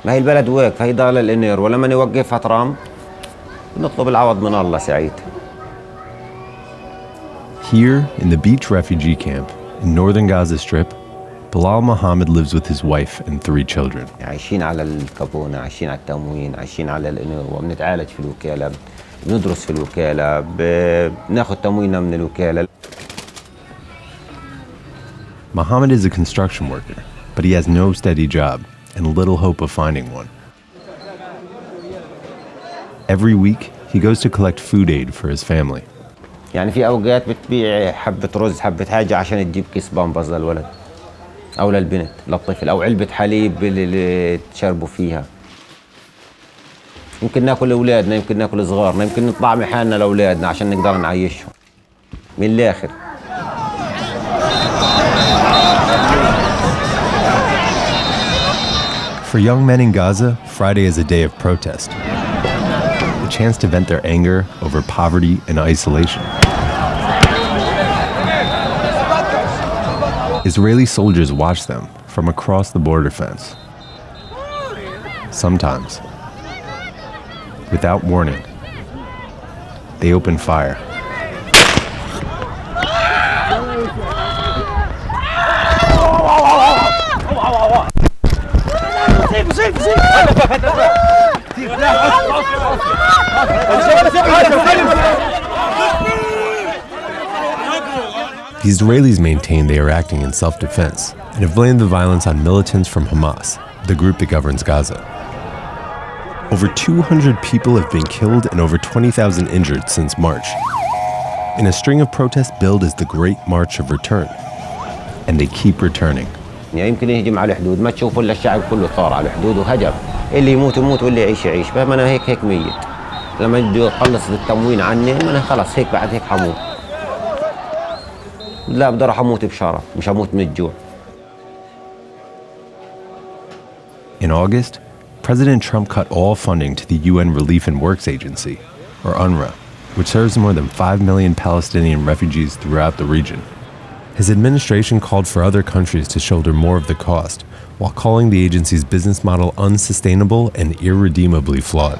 ما هي البلد ويك هي ضال الانير ولما نوقفها ترام نطلب العوض من الله ساعتها. Here in the beach refugee camp in northern Gaza Strip, Bilal Mohammed lives with his wife and 3 children. عايشين على الكابونة، عايشين على التموين، عايشين على الانير وبنتعالج في الوكالة، بندرس في الوكالة، بناخد تمويننا من الوكالة. Mohammed is a construction worker, but he has no steady job and little hope of finding one. Every week, he goes to collect food aid for his family. يعني في أوقات بتبيع حبة رز حبة حاجة عشان تجيب كيس بامبرز للولد أو للبنت للطفل أو علبة حليب اللي تشربوا فيها. يمكن ناكل لأولادنا، يمكن ناكل صغارنا، يمكن نطعم حالنا لأولادنا عشان نقدر نعيشهم. من الآخر. For young men in Gaza, Friday is a day of protest. A chance to vent their anger over poverty and isolation. Israeli soldiers watch them from across the border fence. Sometimes, without warning, they open fire. The Israelis maintain they are acting in self-defense and have blamed the violence on militants from Hamas, the group that governs Gaza. Over 200 people have been killed and over 20,000 injured since March. In a string of protests billed as the Great March of Return. And they keep returning. يعني يمكن يهجم على الحدود ما تشوفوا الا الشعب كله صار على الحدود وهجم اللي يموت يموت واللي يعيش يعيش فما انا هيك ميت لما يجوا يخلص التموين عني ما انا خلص هيك بعد هيك حموت لا بقدر اموت بشرف مش هموت من الجوع. In August, President Trump cut all funding to the UN Relief and Works Agency, or UNRWA, which serves more than 5 million Palestinian refugees throughout the region. His administration called for other countries to shoulder more of the cost, while calling the agency's business model unsustainable and irredeemably flawed.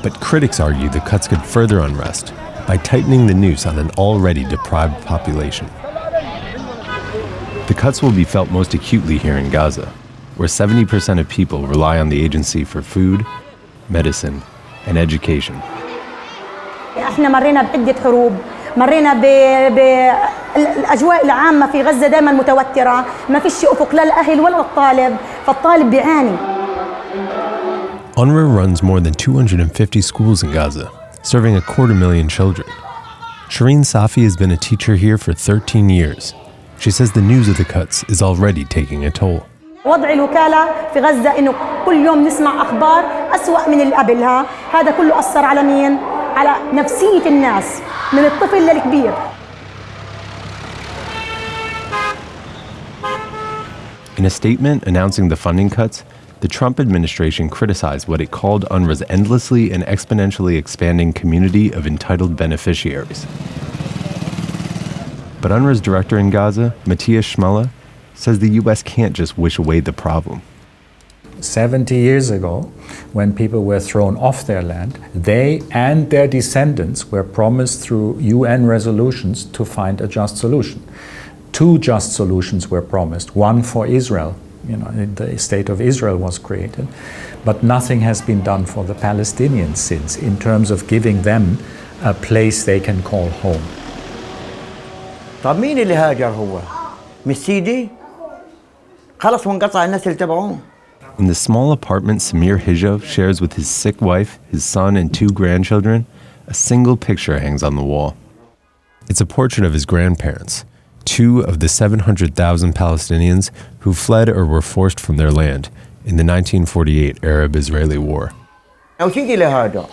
But critics argue the cuts could further unrest by tightening the noose on an already deprived population. The cuts will be felt most acutely here in Gaza, where 70% of people rely on the agency for food, medicine, and education. احنا مرينا بعدة حروب مرينا بالأجواء العامة في غزة دائما متوترة ما فيش أفق لا الأهل ولا الطالب فالطالب بيعاني. UNRWA runs more than 250 schools in Gaza, serving 250,000 children. Shireen Safi has been a teacher here for 13 years. She says the news of the cuts is already taking a toll. وضع الوكالة في غزة إنه كل يوم نسمع أخبار أسوأ من اللي قبلها، هذا كله أثر على مين؟ على نفسية الناس من الطفل للكبير. In a statement announcing the funding cuts, the Trump administration criticized what it called UNRWA's endlessly and exponentially expanding community of entitled beneficiaries. But UNRWA's director in Gaza, Matthias Schmelle, says the U.S. can't just wish away the problem. 70 years ago, when people were thrown off their land, they and their descendants were promised through UN resolutions to find a just solution. 2 just solutions were promised, one for Israel. The state of Israel was created, but nothing has been done for the Palestinians since in terms of giving them a place they can call home. طب مين اللي هاجر هو؟ مش سيدي؟ خلص وانقطع النسل تبعه. In the small apartment Samir Hijov shares with his sick wife, his son, and 2 grandchildren, a single picture hangs on the wall. It's a portrait of his grandparents, 2 of the 700,000 Palestinians who fled or were forced from their land in the 1948 Arab-Israeli War. وشيجي لهذا.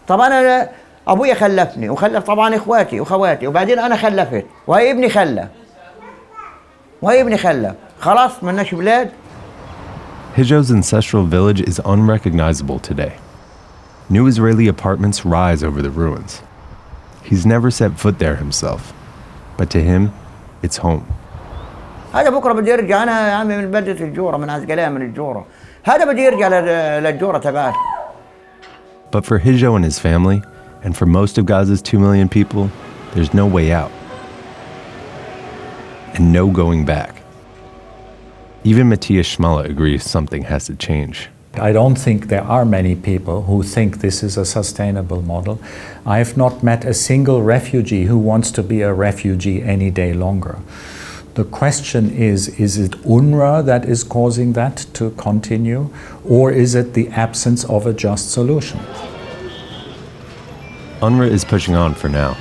طبعا أنا أبويا خلفني وخلف طبعا إخواتي وخواتي وبعدين أنا خلفت وهي ابني خلف. خلاص مناش بلاد. Hijov's ancestral village is unrecognizable today. New Israeli apartments rise over the ruins. He's never set foot there himself, but to him, it's home. هذا بكره بده يرجع. انا يا عمي من بلده الجوره، من عسقلان، من الجوره. هذا بده يرجع للجوره تبعه. But for Hijo and his family, and for most of Gaza's 2 million people, there's no way out. And no going back. Even Matthias Schmala agrees something has to change. I don't think there are many people who think this is a sustainable model. I have not met a single refugee who wants to be a refugee any day longer. The question is it UNRWA that is causing that to continue, or is it the absence of a just solution? UNRWA is pushing on for now,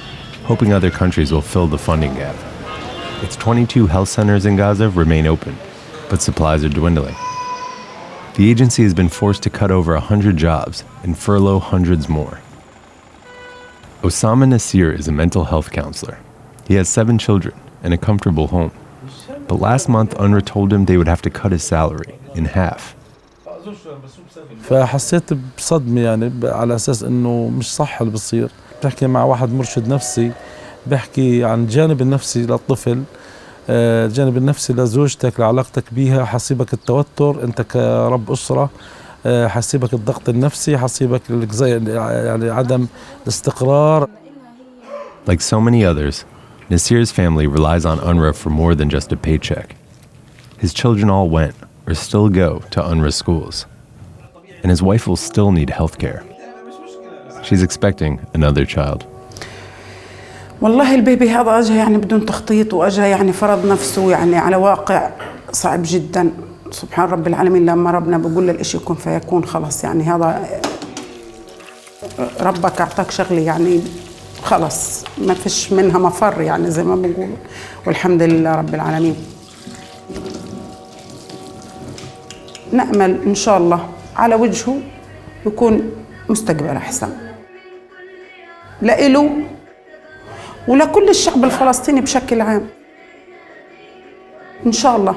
hoping other countries will fill the funding gap. Its 22 health centers in Gaza remain open, but supplies are dwindling. The agency has been forced to cut over 100 jobs and furlough hundreds more. Osama Nasir is a mental health counselor. He has 7 children and a comfortable home. But last month, UNRWA told him they would have to cut his salary in half. فحسيت بصدمة يعني على أساس إنه مش صح اللي بصير. بحكي مع واحد مرشد نفسي بحكي عن الجانب النفسي للطفل، الجانب النفسي لزوجتك، لعلاقتك بيها، حسيبك التوتر أنت كرب أسرة، حسيبك الضغط النفسي، حسيبك يعني عدم الاستقرار. Like so many others, Nasir's family relies on UNRWA for more than just a paycheck. His children all went, or still go, to UNRWA schools. And his wife will still need health care. She's expecting another child. والله البيبي هذا أجا يعني بدون تخطيط، وأجا يعني فرض نفسه يعني على واقع صعب جدا. سبحان رب العالمين، لما ربنا بقول للإشي يكون فيكون، خلص يعني هذا ربك أعطاك شغلة يعني خلص ما فيش منها مفر يعني زي ما بنقول، والحمد لله رب العالمين. نأمل إن شاء الله على وجهه يكون مستقبل أحسن لإله ولكل الشعب الفلسطيني بشكل عام إن شاء الله.